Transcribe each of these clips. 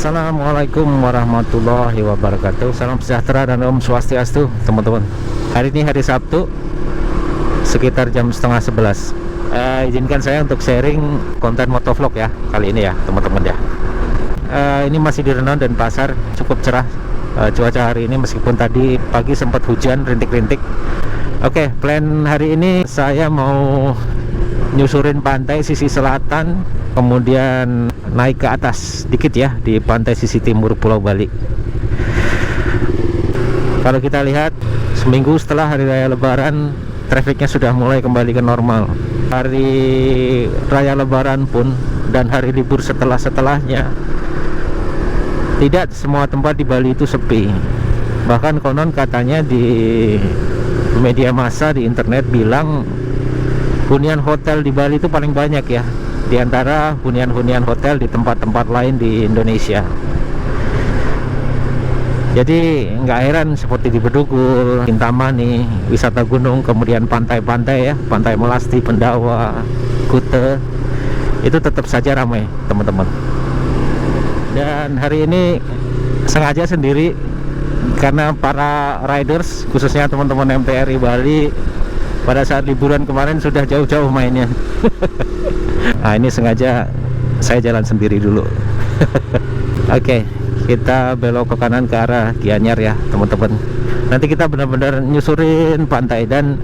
Assalamualaikum warahmatullahi wabarakatuh. Salam sejahtera dan Om Swastiastu, teman-teman. Hari ini hari Sabtu, sekitar jam setengah 11. Izinkan saya untuk sharing konten motovlog ya kali ini ya, teman-teman ya. Ini masih di Renon dan pasar, cukup cerah cuaca hari ini meskipun tadi pagi sempat hujan rintik-rintik. Oke, plan hari ini saya mau nyusurin pantai sisi selatan, kemudian naik ke atas dikit ya di pantai sisi timur Pulau Bali. Kalau kita lihat seminggu setelah hari raya Lebaran, trafiknya sudah mulai kembali ke normal. Hari raya Lebaran pun dan hari libur setelahnya, tidak semua tempat di Bali itu sepi. Bahkan konon katanya di media massa di internet bilang hunian hotel di Bali itu paling banyak ya, di antara hunian-hunian hotel di tempat-tempat lain di Indonesia. Jadi nggak heran seperti di Bedugul, Kintamani, wisata gunung, kemudian pantai-pantai ya, Pantai Melasti, Pendawa, Kute, itu tetap saja ramai teman-teman. Dan hari ini sengaja sendiri karena para riders, khususnya teman-teman MTRI Bali, pada saat liburan kemarin sudah jauh-jauh mainnya. Nah, ini sengaja saya jalan sendiri dulu. Oke, kita belok ke kanan ke arah Gianyar ya teman-teman. Nanti kita benar-benar nyusurin pantai. Dan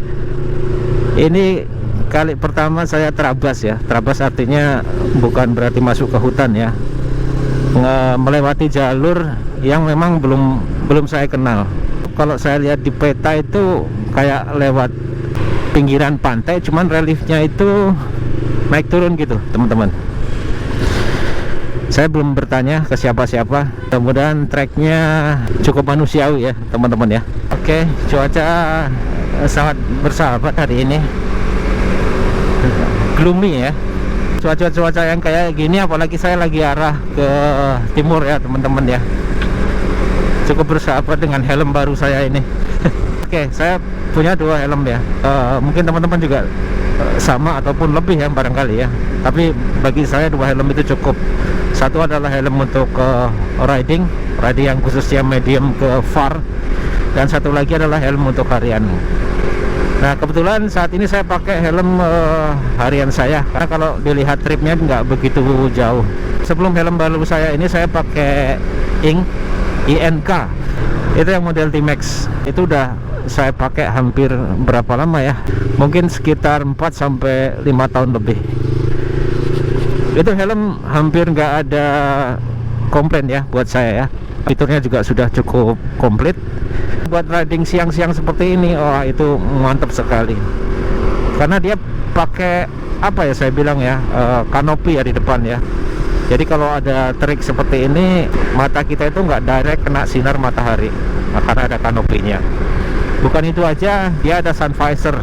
ini kali pertama saya terabas ya. Terabas artinya bukan berarti masuk ke hutan ya, melewati jalur yang memang belum saya kenal. Kalau saya lihat di peta itu kayak lewat pinggiran pantai, cuman reliefnya itu naik turun gitu teman-teman. Saya belum bertanya ke siapa-siapa, mudah-mudahan treknya cukup manusiawi ya teman-teman ya. Oke, cuaca sangat bersahabat hari ini, gloomy ya. Cuaca yang kayak gini, apalagi saya lagi arah ke timur ya teman-teman ya, cukup bersahabat dengan helm baru saya ini. Oke, saya punya dua helm ya. Mungkin teman-teman juga sama ataupun lebih ya barangkali ya. Tapi bagi saya dua helm itu cukup. Satu adalah helm untuk riding yang khususnya medium ke far, dan satu lagi adalah helm untuk harian. Nah, kebetulan saat ini saya pakai helm harian saya, karena kalau dilihat tripnya nggak begitu jauh. Sebelum helm baru saya ini saya pakai INK, itu yang model T-Max. Itu udah saya pakai hampir berapa lama ya, mungkin sekitar 4-5 tahun lebih. Itu helm hampir nggak ada komplain ya buat saya ya. Fiturnya juga sudah cukup komplit. Buat riding siang-siang seperti ini, wah itu mantap sekali. Karena dia pakai apa ya, saya bilang ya, kanopi ya di depan ya. Jadi kalau ada terik seperti ini, mata kita itu nggak direct kena sinar matahari, karena ada kanopinya. Bukan itu aja, dia ada sun visor.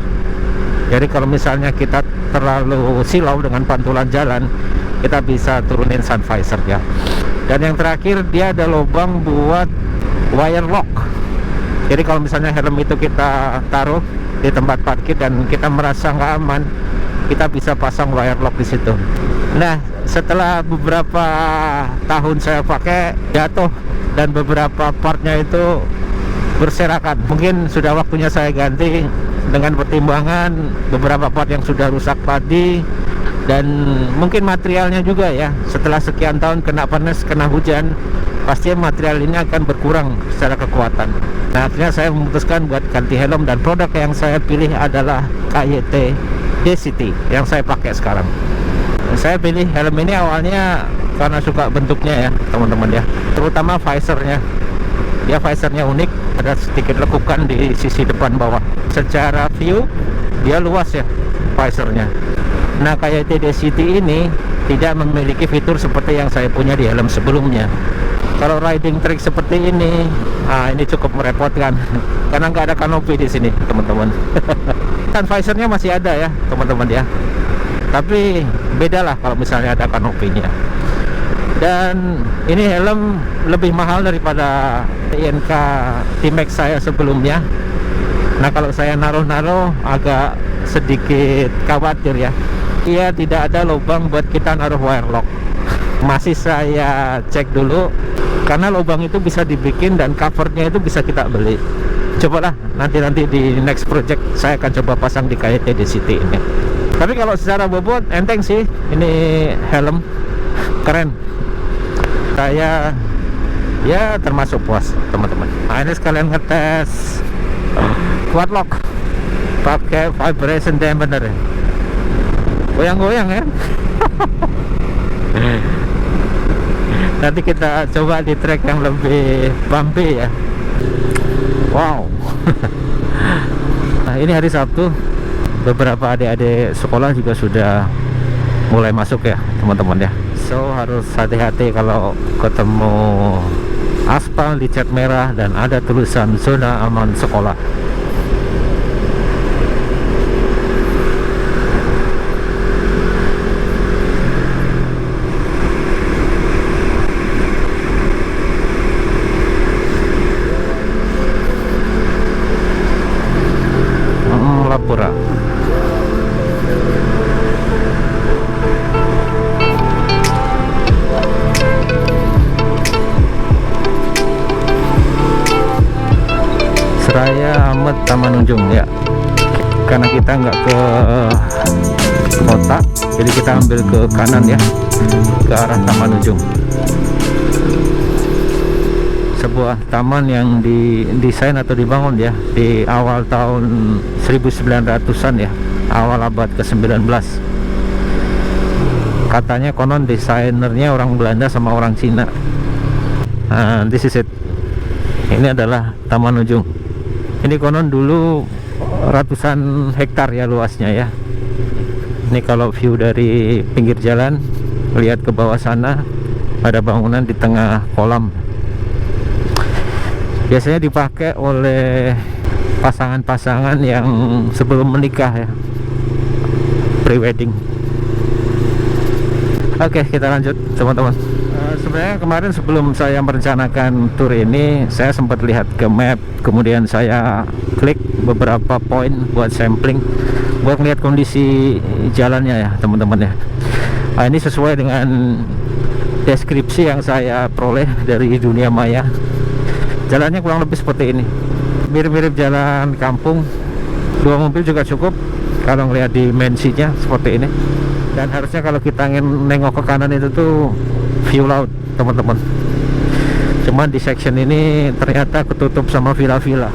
Jadi kalau misalnya kita terlalu silau dengan pantulan jalan, kita bisa turunin sun visor ya. Dan yang terakhir, dia ada lubang buat wire lock. Jadi kalau misalnya helm itu kita taruh di tempat parkir dan kita merasa nggak aman, kita bisa pasang wire lock di situ. Nah, setelah beberapa tahun saya pakai, jatuh dan beberapa partnya itu berserakan. Mungkin sudah waktunya saya ganti, dengan pertimbangan beberapa part yang sudah rusak tadi, dan mungkin materialnya juga ya. Setelah sekian tahun kena panas, kena hujan, pasti material ini akan berkurang secara kekuatan. Nah, akhirnya saya memutuskan buat ganti helm, dan produk yang saya pilih adalah KYT DCT yang saya pakai sekarang. Saya pilih helm ini awalnya karena suka bentuknya ya teman-teman ya, terutama visornya. Dia visornya unik, ada sedikit lekukan di sisi depan bawah. Secara view dia luas ya visornya. Nah, kayak DCT ini tidak memiliki fitur seperti yang saya punya di helm sebelumnya. Kalau riding trick seperti ini, ini cukup merepotkan karena nggak ada kanopi di sini teman-teman. Kan visornya masih ada ya teman-teman ya, tapi beda lah kalau misalnya ada kanopinya. Dan ini helm lebih mahal daripada INK T-Max saya sebelumnya. Nah, kalau saya naruh-naruh agak sedikit khawatir ya, ia tidak ada lubang buat kita naruh wire lock. masih saya cek dulu, karena lubang itu bisa dibikin dan covernya itu bisa kita beli. Cobalah nanti di next project saya akan coba pasang di KYT di City ini. Tapi kalau secara bobot enteng sih, ini helm keren. Saya ya termasuk puas teman-teman. Nah, ini sekalian ngetes quad lock pakai vibration dampener ya. Goyang-goyang ya. Nanti kita coba di track yang lebih bumpy ya. Wow. Nah, ini hari Sabtu, beberapa adik-adik sekolah juga sudah mulai masuk ya teman-teman ya. So harus hati-hati kalau ketemu aspal dicat merah dan ada tulisan zona aman sekolah. Lapura. Seraya Ahmad Taman Ujung ya, karena kita nggak ke kota, jadi kita ambil ke kanan ya, ke arah Taman Ujung. Sebuah taman yang didesain atau dibangun ya di awal tahun 1900-an ya, awal abad ke-19. Katanya konon desainernya orang Belanda sama orang Cina. This is it. Ini adalah Taman Ujung. Ini konon dulu ratusan hektar ya luasnya ya. Ini kalau view dari pinggir jalan, lihat ke bawah sana ada bangunan di tengah kolam. Biasanya dipakai oleh pasangan-pasangan yang sebelum menikah ya, pre-wedding. Oke, kita lanjut teman-teman. Sebenarnya kemarin sebelum saya merencanakan tour ini, saya sempat lihat ke map, kemudian saya klik beberapa poin buat sampling, buat melihat kondisi jalannya ya teman-teman ya. Nah, ini sesuai dengan deskripsi yang saya peroleh dari dunia maya. Jalannya kurang lebih seperti ini, mirip-mirip jalan kampung, 2 mobil juga cukup kalau ngelihat dimensinya seperti ini. Dan harusnya kalau kita ingin nengok ke kanan itu tuh view laut teman-teman. Cuman di section ini ternyata ketutup sama villa-villa.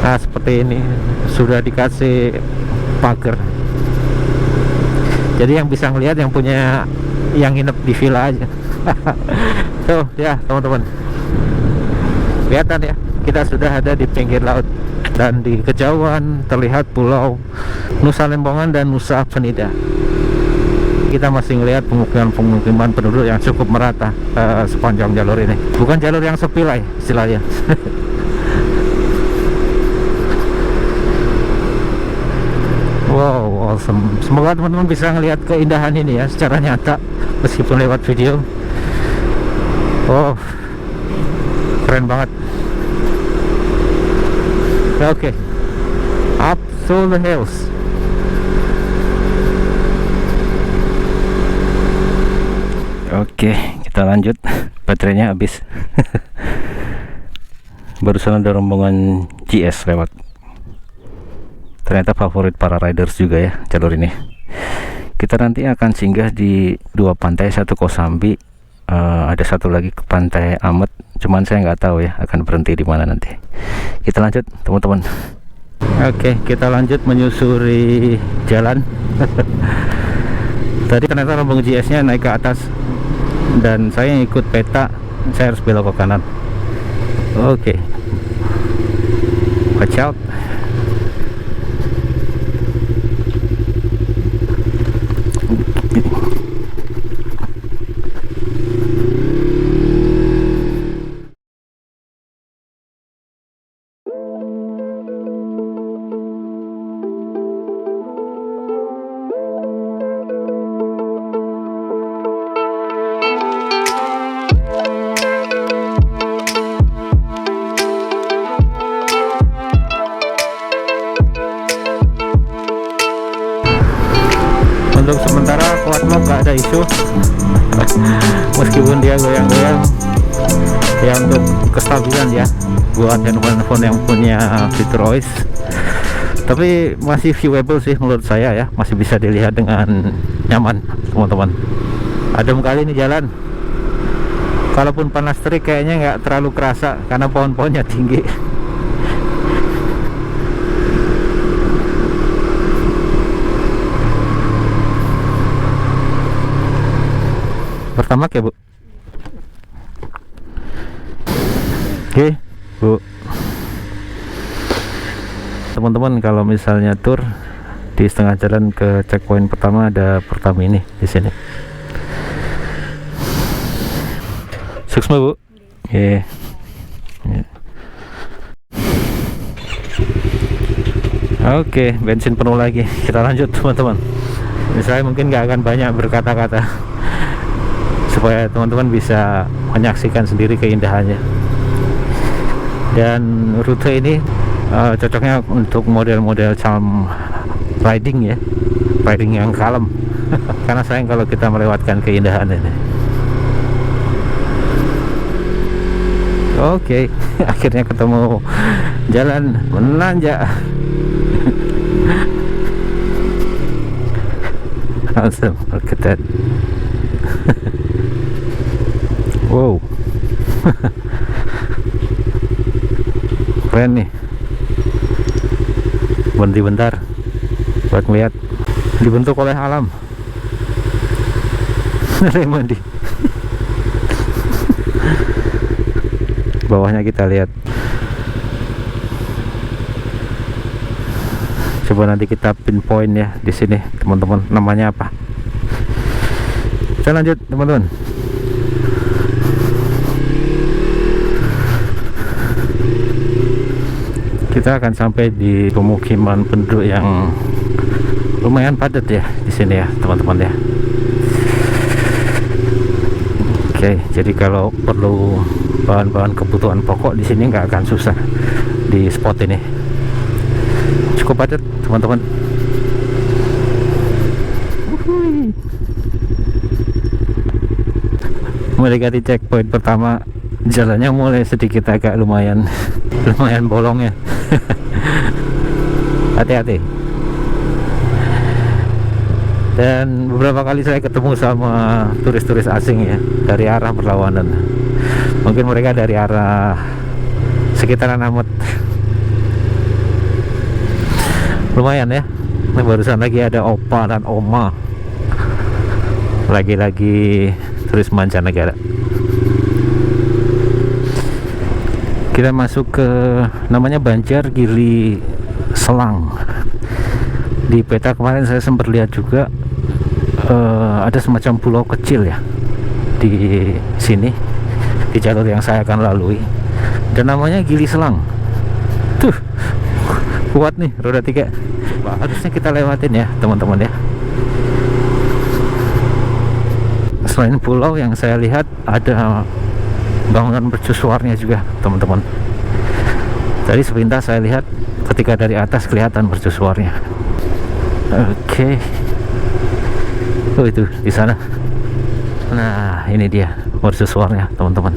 Nah seperti ini, sudah dikasih pagar, jadi yang bisa ngelihat yang punya, yang nginep di villa aja. Tuh ya teman-teman, kelihatan ya, kita sudah ada di pinggir laut, dan di kejauhan terlihat pulau Nusa Lembongan dan Nusa Penida. Kita masih melihat pemukiman penduduk yang cukup merata sepanjang jalur ini. Bukan jalur yang sepi lah istilahnya. Wow, awesome. Semoga teman-teman bisa melihat keindahan ini ya secara nyata meskipun lewat video. Oh, keren banget. Oke, up to the hills. Oke, kita lanjut. Baterainya habis. Barusan ada rombongan GS lewat. Ternyata favorit para riders juga ya jalur ini. Kita nanti akan singgah di 2 pantai, satu Kosambi, ada satu lagi ke Pantai Amet. Cuman saya nggak tahu ya akan berhenti di mana nanti. Kita lanjut teman-teman. Oke, kita lanjut menyusuri jalan. Tadi ternyata rombongan GS-nya naik ke atas, dan saya ikut peta, saya harus belok ke kanan. Oke, watch out. Untuk sementara quad lock gak ada isu. Meskipun dia goyang-goyang ya untuk kestabilan ya buat handphone yang punya fitur OIS, tapi masih viewable sih menurut saya ya, masih bisa dilihat dengan nyaman teman-teman. Adem kali ini jalan, kalaupun panas terik kayaknya nggak terlalu kerasa karena pohon-pohonnya tinggi. Pertama ya Bu. Oke Bu, teman-teman kalau misalnya tur di setengah jalan ke checkpoint pertama ada Pertamini di sini. Sukses Bu. Oke. Oke, bensin penuh lagi. Kita lanjut teman-teman. Saya mungkin nggak akan banyak berkata-kata supaya teman-teman bisa menyaksikan sendiri keindahannya. Dan rute ini cocoknya untuk model-model calm riding ya, riding yang kalem. Karena sayang kalau kita melewatkan keindahan ini. Oke, akhirnya ketemu jalan menanjak. Awesome, look at that. Wow. Keren nih. Berhenti bentar buat melihat, dibentuk oleh alam. Mandi. Bawahnya kita lihat. Coba nanti kita pinpoint ya di sini teman-teman, namanya apa. Kita lanjut teman-teman. Kita akan sampai di pemukiman penduduk yang lumayan padat ya di sini ya teman-teman ya. Oke, jadi kalau perlu bahan-bahan kebutuhan pokok di sini nggak akan susah di spot ini. Cukup padat teman-teman. Mendekati checkpoint pertama, jalannya mulai sedikit agak lumayan bolong ya. Hati-hati. Dan beberapa kali saya ketemu sama turis-turis asing ya dari arah berlawanan. Mungkin mereka dari arah sekitaran Amet. Lumayan ya. Nah, barusan lagi ada opa dan oma, lagi-lagi turis mancanegara. Kita masuk ke namanya Banjar Gili Selang. Di peta kemarin saya sempat lihat juga ada semacam pulau kecil ya di sini, di jalur yang saya akan lalui, dan namanya Gili Selang. Tuh kuat nih roda 3. Harusnya kita lewatin ya teman-teman ya. Selain pulau yang saya lihat ada bangunan mercusuarnya juga teman-teman. Tadi sepintas saya lihat ketika dari atas kelihatan mercusuarnya. Oke. Oh itu di sana. Nah ini dia mercusuarnya teman-teman.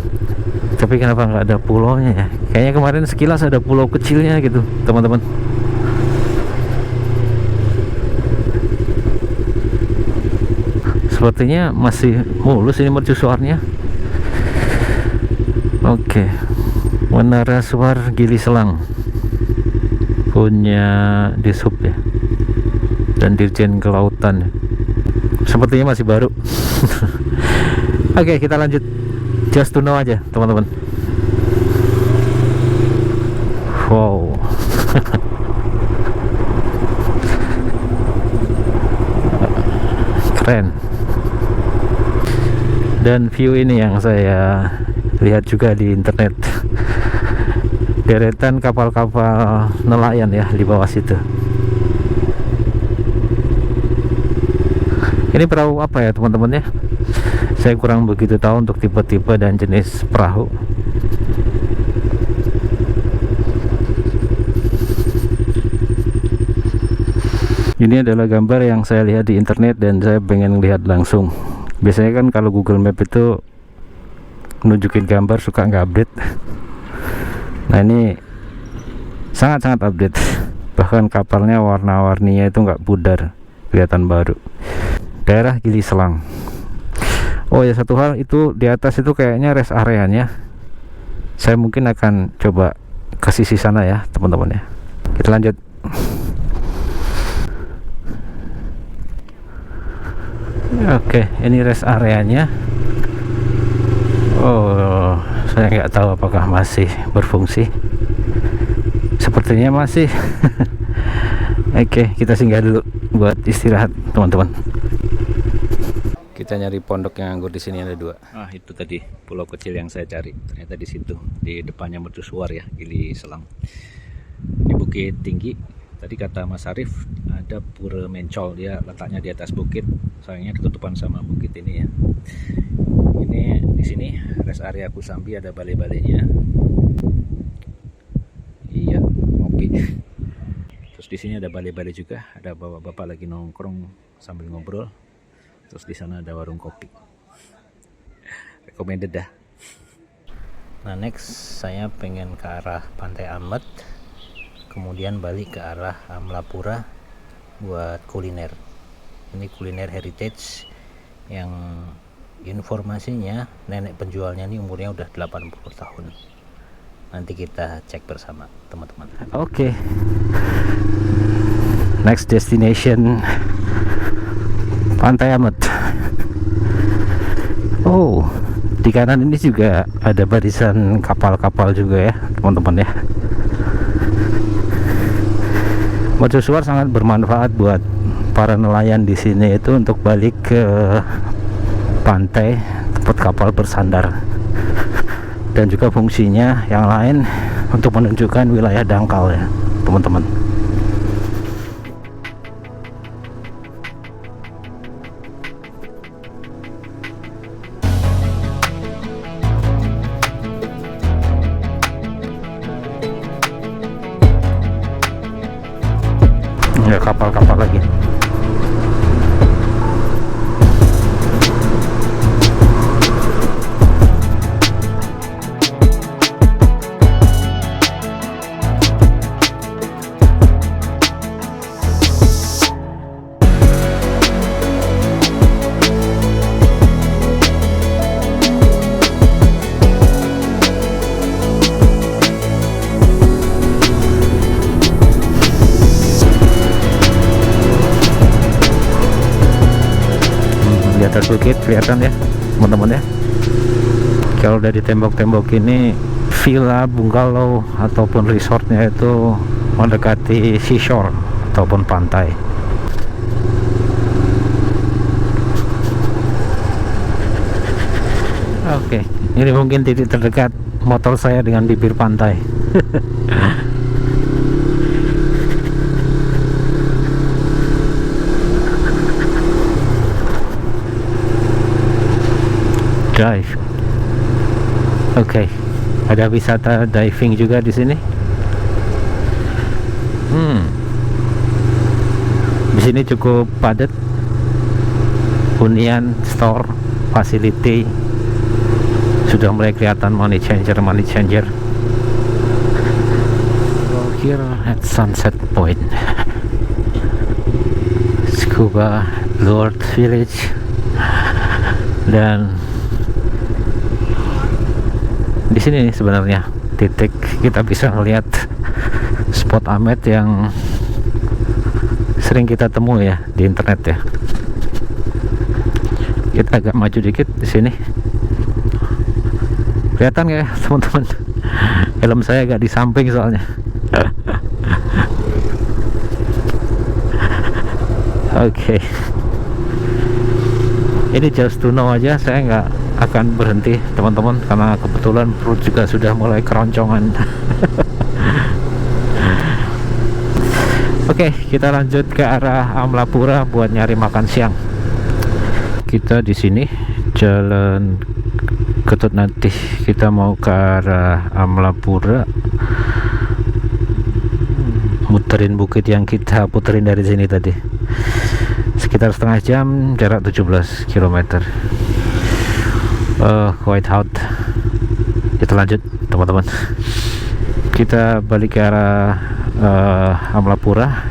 Tapi kenapa nggak ada pulaunya ya? Kayaknya kemarin sekilas ada pulau kecilnya gitu teman-teman. Sepertinya masih mulus ini mercusuarnya. Oke. Menara Suar Gili Selang punya Dishub ya, dan Dirjen Kelautan. Sepertinya masih baru. Oke, kita lanjut. Just to know aja teman-teman. Wow. Keren. Dan view ini yang saya lihat juga di internet, deretan kapal-kapal nelayan ya di bawah situ. Ini perahu apa ya teman-teman ya? Saya kurang begitu tahu untuk tipe-tipe dan jenis perahu. Ini adalah gambar yang saya lihat di internet dan saya pengen lihat langsung Biasanya kan kalau Google Map itu nunjukin gambar suka nggak update. Nah ini sangat-sangat update, bahkan kapalnya warna-warninya itu nggak pudar, kelihatan baru. Daerah Gili Selang. Oh ya, satu hal itu di atas itu kayaknya rest areanya. Saya mungkin akan coba ke sisi sana ya teman-teman ya. Kita lanjut. Oke, ini rest areanya. Oh, saya nggak tahu apakah masih berfungsi. Sepertinya masih. Oke, kita singgah dulu buat istirahat teman-teman. Kita nyari pondok yang anggur di sini ada 2. Ah, itu tadi pulau kecil yang saya cari. Ternyata di situ, di depannya mercusuar ya, Gili Selang. Di bukit tinggi. Tadi kata Mas Arif ada Pura Mencol, dia letaknya di atas bukit. Sayangnya ketutupan sama bukit ini ya. Ini di sini rest area Kusambi, ada balai-balainya. Iya, ngopi. Terus di sini ada balai-balai juga, ada bapak-bapak lagi nongkrong sambil ngobrol. Terus di sana ada warung kopi. Recommended dah. Nah, next saya pengen ke arah Pantai Amet, kemudian balik ke arah Amlapura buat kuliner. Ini kuliner heritage yang informasinya nenek penjualnya ini umurnya udah 80 tahun. Nanti kita cek bersama teman-teman. Oke. Next destination Pantai Amet. Oh, di kanan ini juga ada barisan kapal-kapal juga ya teman-teman ya. Mercusuar sangat bermanfaat buat para nelayan di sini itu untuk balik ke pantai tempat kapal bersandar, dan juga fungsinya yang lain untuk menunjukkan wilayah dangkal ya teman-teman. Ya, kapal-kapal lagi. Di atas bukit kelihatan ya teman-teman ya. Kalau dari tembok-tembok ini villa, bungalow ataupun resortnya itu mendekati seashore ataupun pantai. Oke, ini mungkin titik terdekat motor saya dengan bibir pantai. Dive. Oke, ada wisata diving juga di sini. Di sini cukup padat. Hunian, store, facility sudah mulai kelihatan money changer. Well, here at Sunset Point, Scuba Lord Village, dan di sini sebenarnya titik kita bisa melihat spot Amet yang sering kita temui ya di internet ya. Kita agak maju dikit di sini. Kelihatan nggak ya teman-teman? Helm saya agak di samping soalnya. Oke. Ini just to know aja, saya nggak akan berhenti teman-teman karena kebetulan perut juga sudah mulai keroncongan. Oke, kita lanjut ke arah Amlapura buat nyari makan siang. Kita di sini jalan Ketut Natih, kita mau ke arah Amlapura, muterin bukit yang kita puterin dari sini tadi. sekitar setengah jam, jarak 17 km. Quite hot. Kita lanjut teman-teman, kita balik ke arah Amlapura.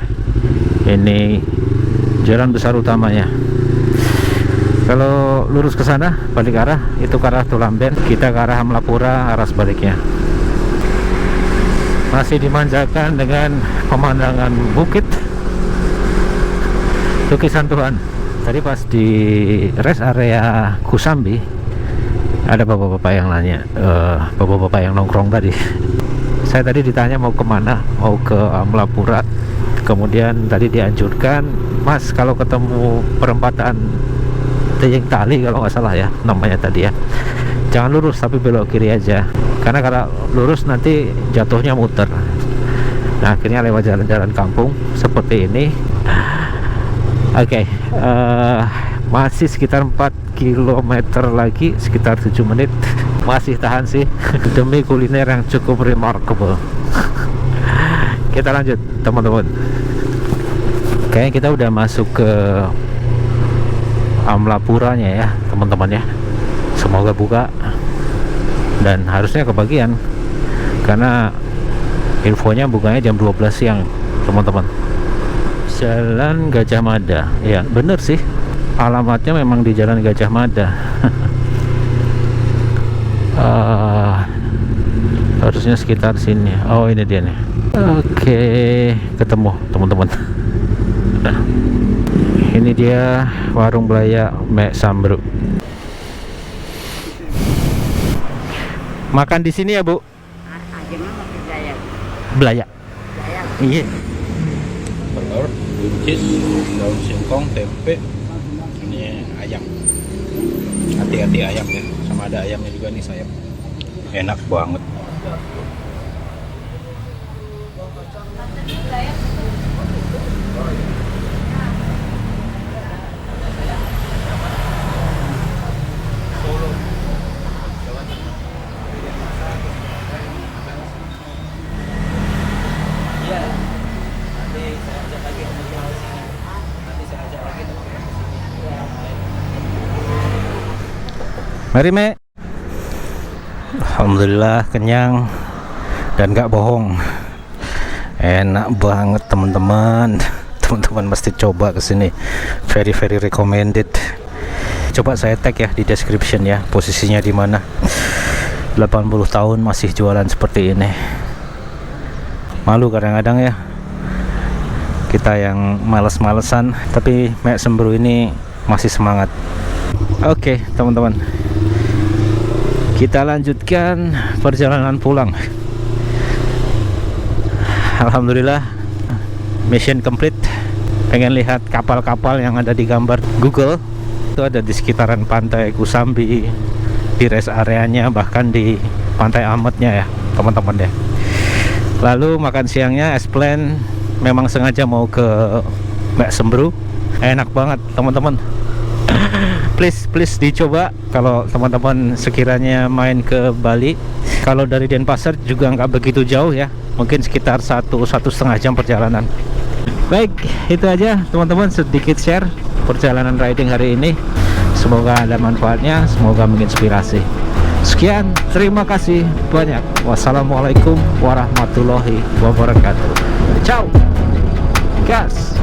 Ini jalan besar utamanya. Kalau lurus ke sana balik arah itu ke arah Tulamben, kita ke arah Amlapura arah sebaliknya. Masih dimanjakan dengan pemandangan bukit, lukisan Tuhan. Tadi pas di rest area Kusambi ada bapak-bapak yang nanya, bapak-bapak yang nongkrong tadi. Saya tadi ditanya mau kemana, mau ke Amlapura. Kemudian tadi dianjurkan, Mas kalau ketemu perempatan Tejeng Tali kalau nggak salah ya namanya tadi ya, jangan lurus tapi belok kiri aja, karena kalau lurus nanti jatuhnya muter. Nah akhirnya lewat jalan-jalan kampung seperti ini. Oke, masih sekitar 4 km lagi, sekitar 7 menit. Masih tahan sih demi kuliner yang cukup remarkable. Kita lanjut teman-teman. Kayaknya kita udah masuk ke Amlapuranya ya teman-teman ya. Semoga buka dan harusnya kebagian karena infonya bukanya jam 12 siang teman-teman. Jalan Gajah Mada, ya bener sih, alamatnya memang di Jalan Gajah Mada. Harusnya sekitar sini. Oh ini dia nih. Oke, ketemu teman-teman. Nah, ini dia warung Belaya Mek Sambru. Makan di sini ya Bu? Belaya. Iya. Telur, buncis, daun singkong, tempe, ini ayam. Hati-hati ayam ya, sama ada ayamnya juga nih sayap. Enak banget. Mari Me. Alhamdulillah kenyang dan gak bohong, enak banget teman-teman. Teman-teman mesti coba kesini, very recommended. Coba saya tag ya di description ya posisinya di mana. 80 tahun masih jualan seperti ini. Malu kadang-kadang ya kita yang males-malesan, tapi Mek Sambru ini masih semangat. Oke teman-teman, kita lanjutkan perjalanan pulang. Alhamdulillah mission complete. Pengen lihat kapal-kapal yang ada di gambar Google itu ada di sekitaran pantai Kusambi, di rest areanya, bahkan di pantai Ametnya ya teman-teman ya. Lalu makan siangnya es plan, memang sengaja mau ke Mek Sambru. Enak banget teman-teman. Please dicoba kalau teman-teman sekiranya main ke Bali. Kalau dari Denpasar juga nggak begitu jauh ya, mungkin sekitar 1,5 jam perjalanan. Baik, itu aja teman-teman, sedikit share perjalanan riding hari ini. Semoga ada manfaatnya, semoga menginspirasi. Sekian, terima kasih banyak. Wassalamualaikum warahmatullahi wabarakatuh. Ciao, gas.